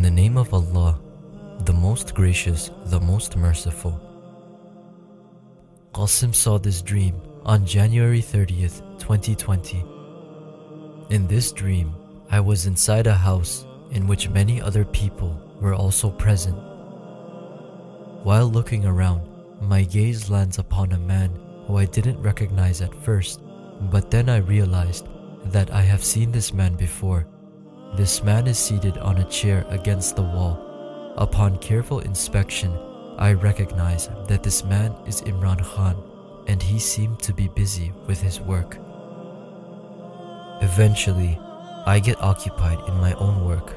In the name of Allah, the most gracious, the most merciful. Qasim saw this dream on January 30th, 2020. In this dream, I was inside a house in which many other people were also present. While looking around, my gaze lands upon a man who I didn't recognize at first, but then I realized that I have seen this man before. This man is seated on a chair against the wall. Upon careful inspection, I recognize that this man is Imran Khan, and he seemed to be busy with his work. Eventually, I get occupied in my own work.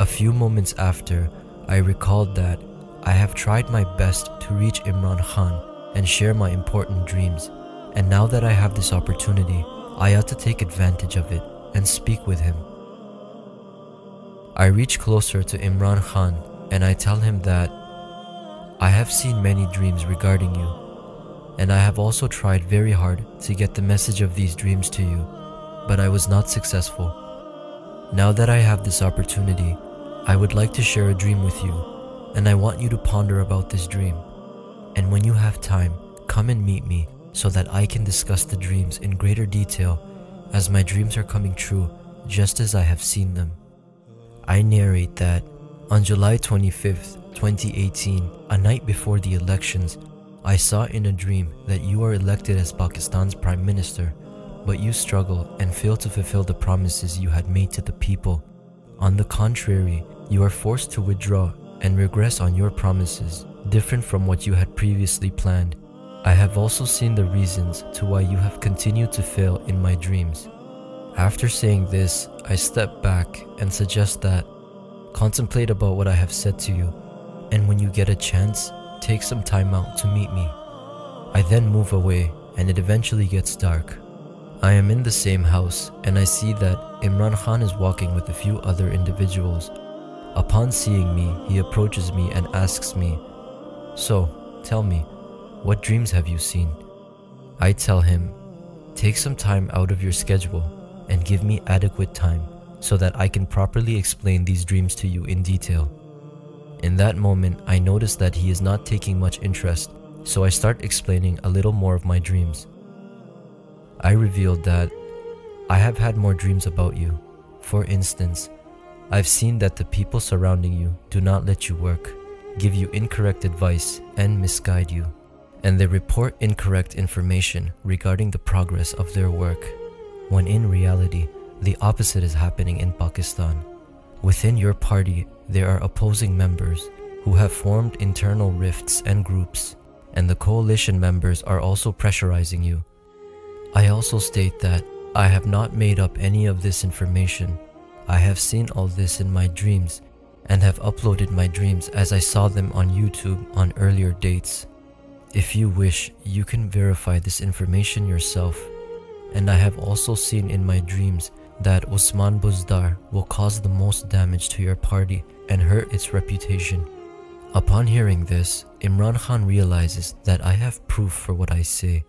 A few moments after, I recalled that I have tried my best to reach Imran Khan and share my important dreams, and now that I have this opportunity, I ought to take advantage of it and speak with him. I reach closer to Imran Khan and I tell him that I have seen many dreams regarding you, and I have also tried very hard to get the message of these dreams to you, but I was not successful. Now that I have this opportunity, I would like to share a dream with you, and I want you to ponder about this dream. And when you have time, come and meet me so that I can discuss the dreams in greater detail, as my dreams are coming true just as I have seen them. I narrate that on July 25th, 2018, a night before the elections, I saw in a dream that you are elected as Pakistan's Prime Minister, but you struggle and fail to fulfill the promises you had made to the people. On the contrary, you are forced to withdraw and regress on your promises, different from what you had previously planned. I have also seen the reasons to why you have continued to fail in my dreams. After saying this, I step back and suggest that contemplate about what I have said to you, and when you get a chance, take some time out to meet me. I then move away and it eventually gets dark. I am in the same house and I see that Imran Khan is walking with a few other individuals. Upon seeing me, he approaches me and asks me, "So, tell me, what dreams have you seen?" I tell him, "Take some time out of your schedule and give me adequate time so that I can properly explain these dreams to you in detail." In that moment, I notice that he is not taking much interest, so I start explaining a little more of my dreams. I revealed that I have had more dreams about you. For instance, I've seen that the people surrounding you do not let you work, give you incorrect advice, and misguide you, and they report incorrect information regarding the progress of their work, when in reality, the opposite is happening in Pakistan. Within your party, there are opposing members who have formed internal rifts and groups, and the coalition members are also pressurizing you. I also state that I have not made up any of this information. I have seen all this in my dreams and have uploaded my dreams as I saw them on YouTube on earlier dates. If you wish, you can verify this information yourself. And I have also seen in my dreams that Usman Buzdar will cause the most damage to your party and hurt its reputation. Upon hearing this, Imran Khan realizes that I have proof for what I say,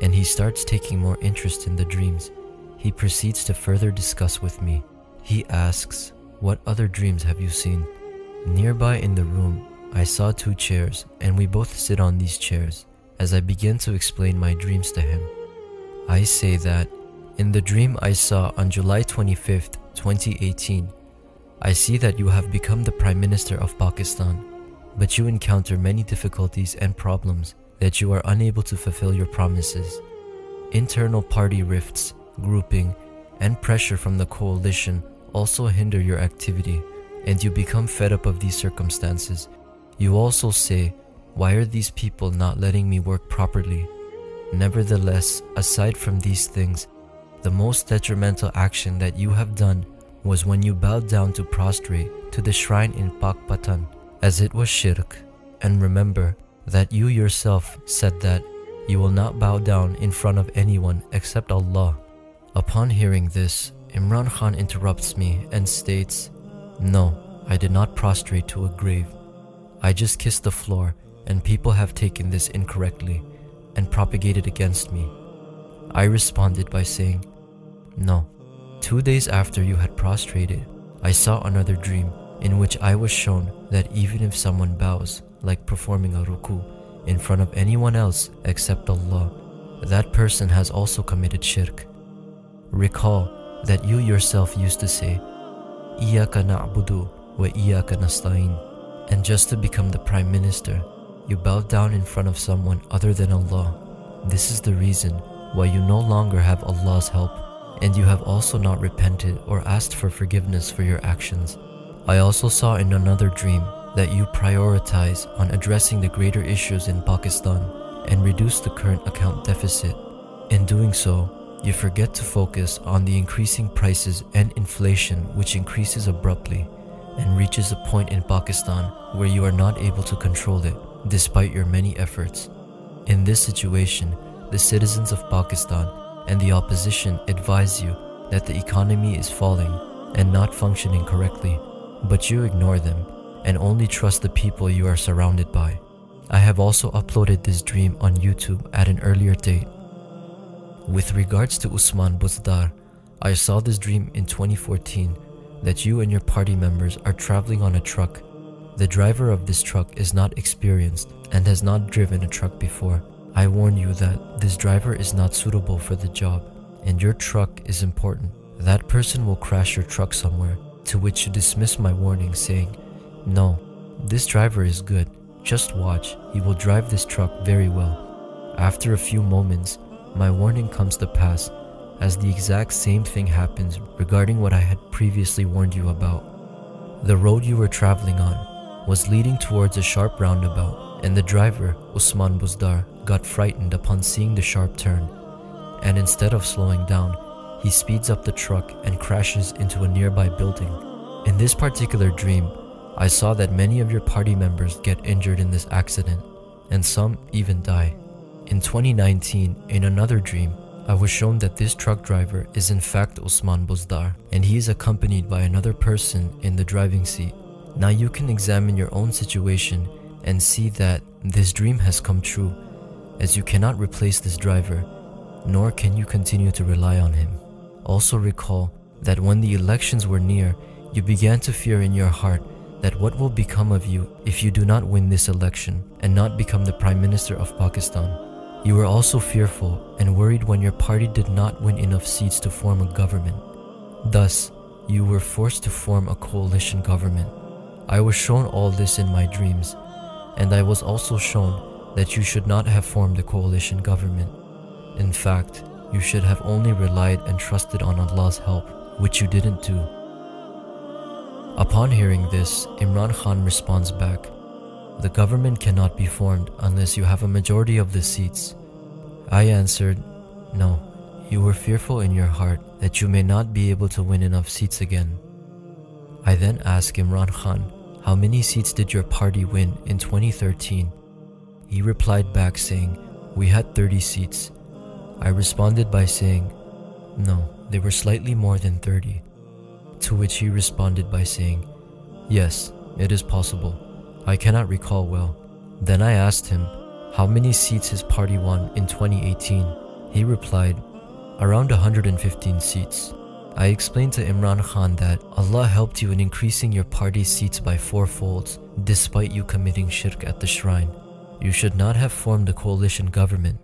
and he starts taking more interest in the dreams. He proceeds to further discuss with me. He asks, "What other dreams have you seen?" Nearby in the room, I saw 2 chairs, and we both sit on these chairs. As I begin to explain my dreams to him, I say that in the dream I saw on July 25th, 2018, I see that you have become the Prime Minister of Pakistan, but you encounter many difficulties and problems that you are unable to fulfill your promises. Internal party rifts, grouping, and pressure from the coalition also hinder your activity, and you become fed up of these circumstances. You also say, "Why are these people not letting me work properly?" Nevertheless, aside from these things, the most detrimental action that you have done was when you bowed down to prostrate to the shrine in Pakpatan, as it was shirk. And remember that you yourself said that you will not bow down in front of anyone except Allah. Upon hearing this, Imran Khan interrupts me and states, "No, I did not prostrate to a grave. I just kissed the floor, and people have taken this incorrectly and propagated against me." I responded by saying, "No. 2 days after you had prostrated, I saw another dream in which I was shown that even if someone bows, like performing a ruku, in front of anyone else except Allah, that person has also committed shirk. Recall that you yourself used to say, Iyaka na'budu wa iyaka nasta'in, and just to become the Prime Minister, you bowed down in front of someone other than Allah. This is the reason why you no longer have Allah's help, and you have also not repented or asked for forgiveness for your actions. I also saw in another dream that you prioritize on addressing the greater issues in Pakistan and reduce the current account deficit. In doing so, you forget to focus on the increasing prices and inflation, which increases abruptly and reaches a point in Pakistan where you are not able to control it despite your many efforts. In this situation, the citizens of Pakistan and the opposition advise you that the economy is falling and not functioning correctly, but you ignore them and only trust the people you are surrounded by. I have also uploaded this dream on YouTube at an earlier date. With regards to Usman Buzdar, I saw this dream in 2014 that you and your party members are traveling on a truck. The driver of this truck is not experienced and has not driven a truck before. I warn you that this driver is not suitable for the job and your truck is important. That person will crash your truck somewhere, to which you dismiss my warning saying, "No, this driver is good. Just watch, he will drive this truck very well." After a few moments, my warning comes to pass, as the exact same thing happens regarding what I had previously warned you about. The road you were traveling on was leading towards a sharp roundabout, and the driver, Usman Buzdar, got frightened upon seeing the sharp turn, and instead of slowing down, he speeds up the truck and crashes into a nearby building. In this particular dream, I saw that many of your party members get injured in this accident, and some even die. In 2019, in another dream, I was shown that this truck driver is in fact Usman Buzdar, and he is accompanied by another person in the driving seat. Now you can examine your own situation and see that this dream has come true, as you cannot replace this driver, nor can you continue to rely on him. Also recall that when the elections were near, you began to fear in your heart that what will become of you if you do not win this election and not become the Prime Minister of Pakistan. You were also fearful and worried when your party did not win enough seats to form a government. Thus, you were forced to form a coalition government. I was shown all this in my dreams, and I was also shown that you should not have formed a coalition government. In fact, you should have only relied and trusted on Allah's help, which you didn't do. Upon hearing this, Imran Khan responds back, "The government cannot be formed unless you have a majority of the seats." I answered, "No, you were fearful in your heart that you may not be able to win enough seats again." I then asked Imran Khan, "How many seats did your party win in 2013? He replied back saying, "We had 30 seats. I responded by saying, "No, they were slightly more than 30. To which he responded by saying, "Yes, it is possible. I cannot recall well." Then I asked him how many seats his party won in 2018. He replied, "Around 115 seats." I explained to Imran Khan that Allah helped you in increasing your party's seats by 4 folds, despite you committing shirk at the shrine. You should not have formed a coalition government.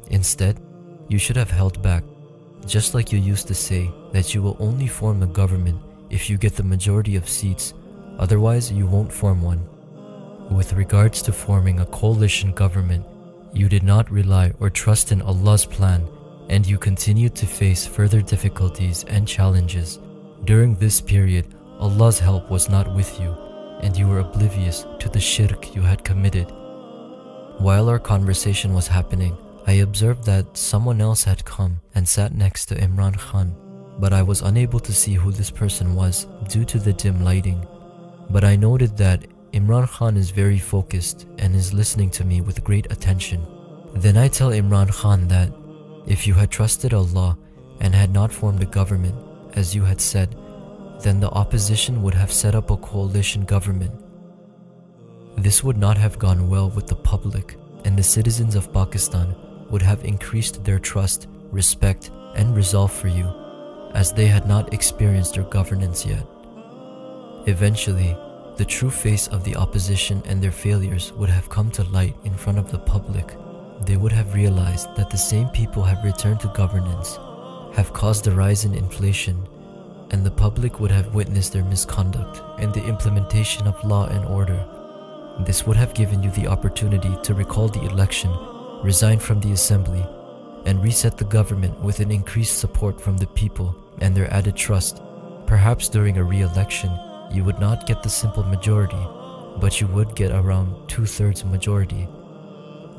Instead, you should have held back, just like you used to say that you will only form a government if you get the majority of seats, otherwise you won't form one. With regards to forming a coalition government, you did not rely or trust in Allah's plan, and you continued to face further difficulties and challenges. During this period, Allah's help was not with you, and you were oblivious to the shirk you had committed. While our conversation was happening, I observed that someone else had come and sat next to Imran Khan, but I was unable to see who this person was due to the dim lighting. But I noted that Imran Khan is very focused and is listening to me with great attention. Then I tell Imran Khan that if you had trusted Allah and had not formed a government, as you had said, then the opposition would have set up a coalition government. This would not have gone well with the public, and the citizens of Pakistan would have increased their trust, respect, and resolve for you, as they had not experienced your governance yet. Eventually, the true face of the opposition and their failures would have come to light in front of the public. They would have realized that the same people have returned to governance, have caused a rise in inflation, and the public would have witnessed their misconduct and the implementation of law and order. This would have given you the opportunity to recall the election, resign from the assembly, and reset the government with an increased support from the people and their added trust. Perhaps during a re-election, you would not get the simple majority, but you would get around 2/3 majority.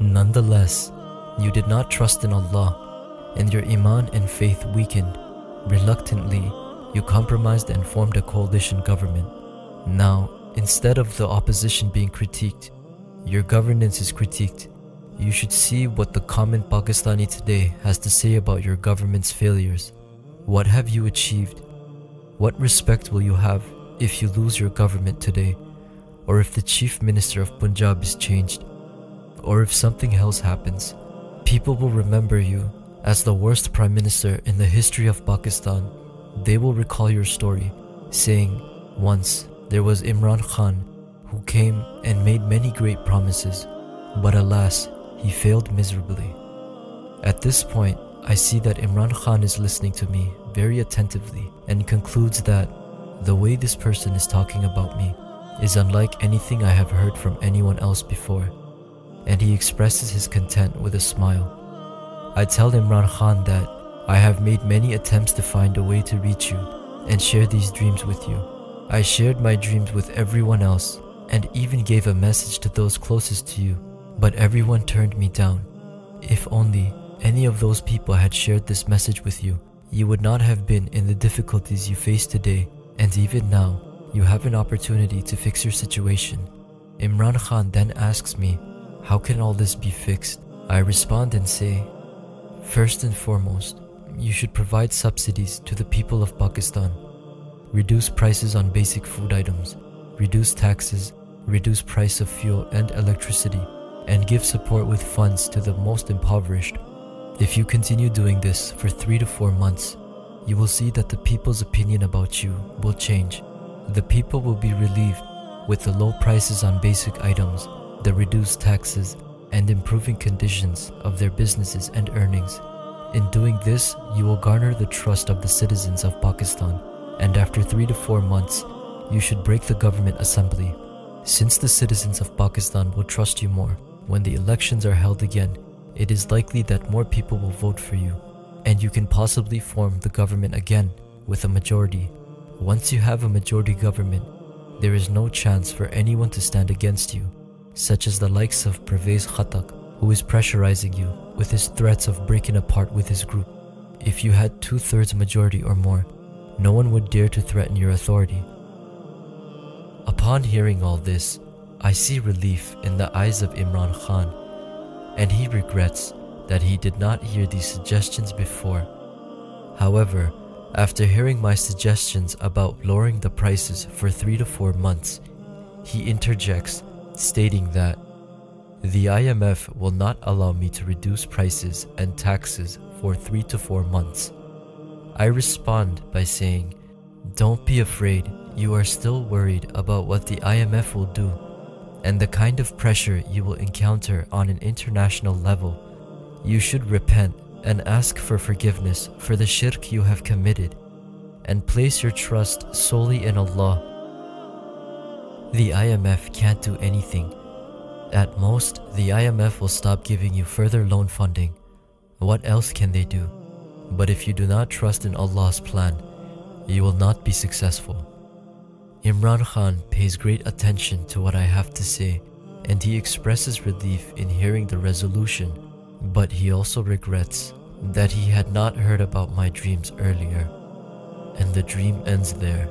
Nonetheless, you did not trust in Allah, and your iman and faith weakened. Reluctantly, you compromised and formed a coalition government. Now, instead of the opposition being critiqued, your governance is critiqued. You should see what the common Pakistani today has to say about your government's failures. What have you achieved? What respect will you have if you lose your government today, or if the chief minister of Punjab is changed, or if something else happens? People will remember you as the worst prime minister in the history of Pakistan. They will recall your story, saying, once there was Imran Khan who came and made many great promises, but alas, he failed miserably. At this point, I see that Imran Khan is listening to me very attentively and concludes that the way this person is talking about me is unlike anything I have heard from anyone else before, and he expresses his content with a smile. I tell Imran Khan that I have made many attempts to find a way to reach you and share these dreams with you. I shared my dreams with everyone else and even gave a message to those closest to you, but everyone turned me down. If only any of those people had shared this message with you, you would not have been in the difficulties you face today, and even now, you have an opportunity to fix your situation. Imran Khan then asks me, how can all this be fixed? I respond and say, first and foremost, you should provide subsidies to the people of Pakistan. Reduce prices on basic food items, reduce taxes, reduce price of fuel and electricity, and give support with funds to the most impoverished. If you continue doing this for 3 to 4 months, you will see that the people's opinion about you will change. The people will be relieved with the low prices on basic items, the reduced taxes, and improving conditions of their businesses and earnings. In doing this, you will garner the trust of the citizens of Pakistan, and after 3 to 4 months, you should break the government assembly. Since the citizens of Pakistan will trust you more, when the elections are held again, it is likely that more people will vote for you, and you can possibly form the government again with a majority. Once you have a majority government, there is no chance for anyone to stand against you, such as the likes of Pervez Khattak, who is pressurizing you with his threats of breaking apart with his group. If you had 2/3 majority or more, no one would dare to threaten your authority. Upon hearing all this, I see relief in the eyes of Imran Khan, and he regrets that he did not hear these suggestions before. However, after hearing my suggestions about lowering the prices for 3 to 4 months, he interjects, stating that the IMF will not allow me to reduce prices and taxes for 3 to 4 months. I respond by saying, don't be afraid, you are still worried about what the IMF will do and the kind of pressure you will encounter on an international level. You should repent and ask for forgiveness for the shirk you have committed and place your trust solely in Allah. The IMF can't do anything. At most, the IMF will stop giving you further loan funding. What else can they do? But if you do not trust in Allah's plan, you will not be successful. Imran Khan pays great attention to what I have to say, and he expresses relief in hearing the resolution, but he also regrets that he had not heard about my dreams earlier. And the dream ends there.